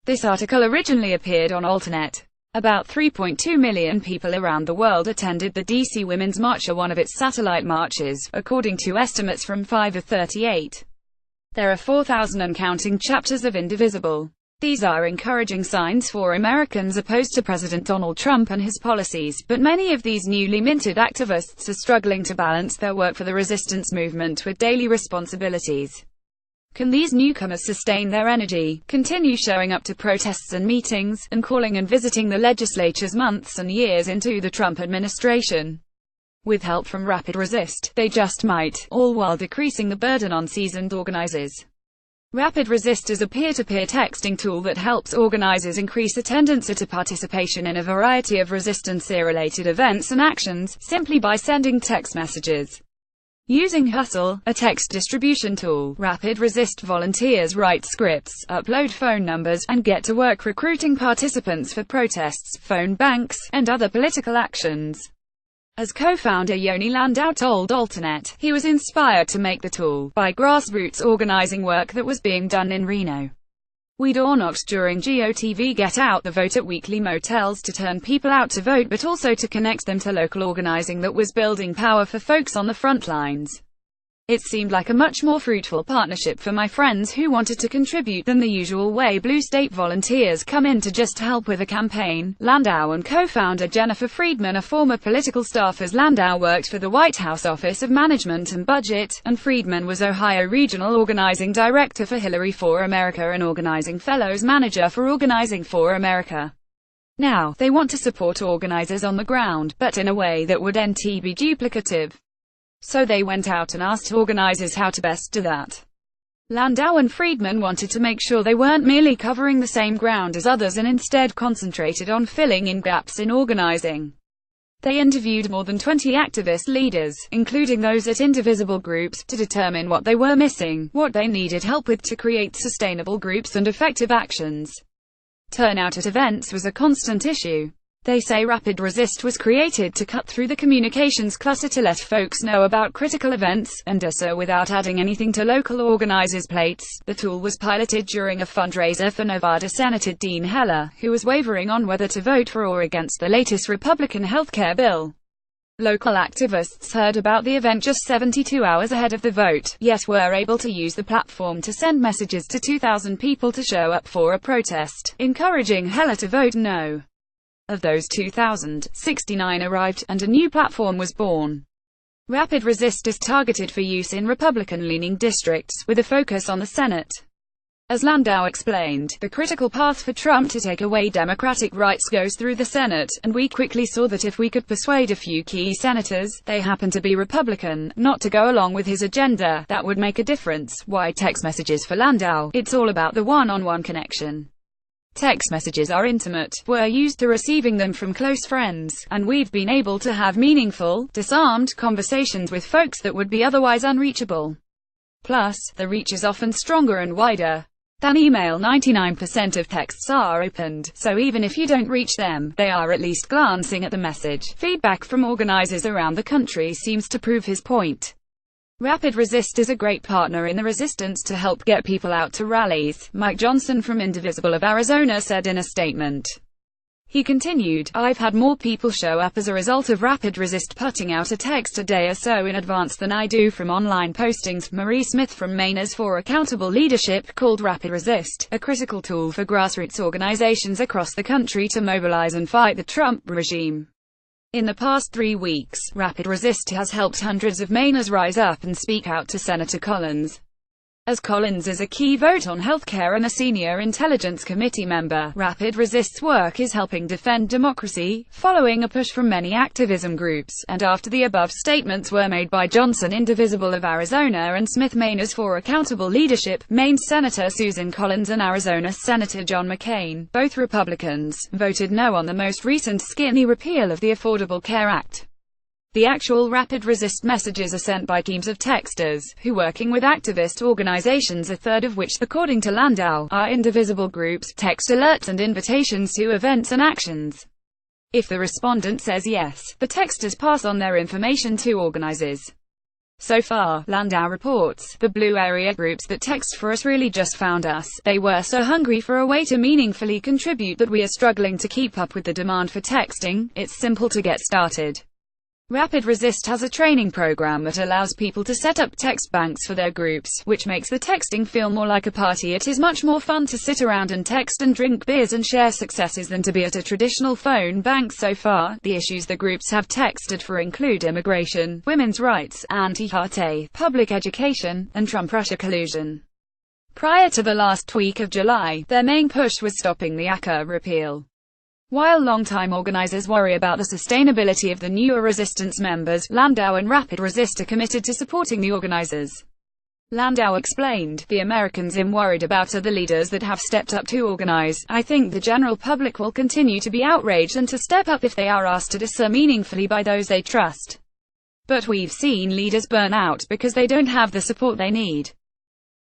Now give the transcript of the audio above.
This article originally appeared on Alternet. About 3.2 million people around the world attended the DC Women's March, one of its satellite marches, according to estimates from 5 of 38. There are 4,000 and counting chapters of Indivisible. These are encouraging signs for Americans opposed to President Donald Trump and his policies, but many of these newly minted activists are struggling to balance their work for the resistance movement with daily responsibilities. Can these newcomers sustain their energy, continue showing up to protests and meetings, and calling and visiting the legislatures months and years into the Trump administration? With help from Rapid Resist, they just might, all while decreasing the burden on seasoned organizers. Rapid Resist is a peer-to-peer texting tool that helps organizers increase attendance at a participation in a variety of resistance-related events and actions, simply by sending text messages. Using Hustle, a text distribution tool, Rapid Resist volunteers write scripts, upload phone numbers, and get to work recruiting participants for protests, phone banks, and other political actions. As co-founder Yoni Landau told Alternet, he was inspired to make the tool by grassroots organizing work that was being done in Reno. We'd all knocked during GOTV Get Out the Vote at weekly motels to turn people out to vote, but also to connect them to local organizing that was building power for folks on the front lines. It seemed like a much more fruitful partnership for my friends who wanted to contribute than the usual way blue state volunteers come in to just help with a campaign. Landau and co-founder Jennifer Friedman are former political staffers. Landau worked for the White House Office of Management and Budget, and Friedman was Ohio Regional Organizing Director for Hillary for America and Organizing Fellows Manager for Organizing for America. Now, they want to support organizers on the ground, but in a way that would be duplicative. So they went out and asked organizers how to best do that. Landau and Friedman wanted to make sure they weren't merely covering the same ground as others and instead concentrated on filling in gaps in organizing. They interviewed more than 20 activist leaders, including those at Indivisible groups, to determine what they were missing, what they needed help with to create sustainable groups and effective actions. Turnout at events was a constant issue. They say Rapid Resist was created to cut through the communications clutter to let folks know about critical events, and do so without adding anything to local organizers' plates. The tool was piloted during a fundraiser for Nevada Senator Dean Heller, who was wavering on whether to vote for or against the latest Republican healthcare bill. Local activists heard about the event just 72 hours ahead of the vote, yet were able to use the platform to send messages to 2,000 people to show up for a protest, encouraging Heller to vote no. Of those 2,000, 69 arrived, and a new platform was born. Rapid Resist is targeted for use in Republican-leaning districts, with a focus on the Senate. As Landau explained, the critical path for Trump to take away Democratic rights goes through the Senate, and we quickly saw that if we could persuade a few key senators, they happen to be Republican, not to go along with his agenda, that would make a difference. Why text messages for Landau? It's all about the one-on-one connection. Text messages are intimate, we're used to receiving them from close friends, and we've been able to have meaningful, disarmed conversations with folks that would be otherwise unreachable. Plus, the reach is often stronger and wider than email. 99% of texts are opened, so even if you don't reach them, they are at least glancing at the message. Feedback from organizers around the country seems to prove his point. Rapid Resist is a great partner in the resistance to help get people out to rallies, Mike Johnson from Indivisible of Arizona said in a statement. He continued, I've had more people show up as a result of Rapid Resist putting out a text a day or so in advance than I do from online postings. Marie Smith from Mainers for Accountable Leadership called Rapid Resist a critical tool for grassroots organizations across the country to mobilize and fight the Trump regime. In the past 3 weeks, Rapid Resist has helped hundreds of Mainers rise up and speak out to Senator Collins. As Collins is a key vote on healthcare and a senior Intelligence Committee member, Rapid Resist's work is helping defend democracy, following a push from many activism groups, and after the above statements were made by Johnson, Indivisible of Arizona, and Smith, Mainers for Accountable Leadership, Maine Senator Susan Collins and Arizona Senator John McCain, both Republicans, voted no on the most recent skinny repeal of the Affordable Care Act. The actual Rapid Resist messages are sent by teams of texters, who working with activist organizations, a third of which, according to Landau, are Indivisible groups, text alerts and invitations to events and actions. If the respondent says yes, the texters pass on their information to organizers. So far, Landau reports, the blue area groups that text for us really just found us. They were so hungry for a way to meaningfully contribute that we are struggling to keep up with the demand for texting. It's simple to get started. Rapid Resist has a training program that allows people to set up text banks for their groups, which makes the texting feel more like a party. It is much more fun to sit around and text and drink beers and share successes than to be at a traditional phone bank. So far, the issues the groups have texted for include immigration, women's rights, anti-hate, public education, and Trump-Russia collusion. Prior to the last week of July, their main push was stopping the ACA repeal. While longtime organizers worry about the sustainability of the newer resistance members, Landau and Rapid Resist are committed to supporting the organizers. Landau explained, "The Americans I'm worried about are the leaders that have stepped up to organize. I think the general public will continue to be outraged and to step up if they are asked to do so meaningfully by those they trust. But we've seen leaders burn out because they don't have the support they need."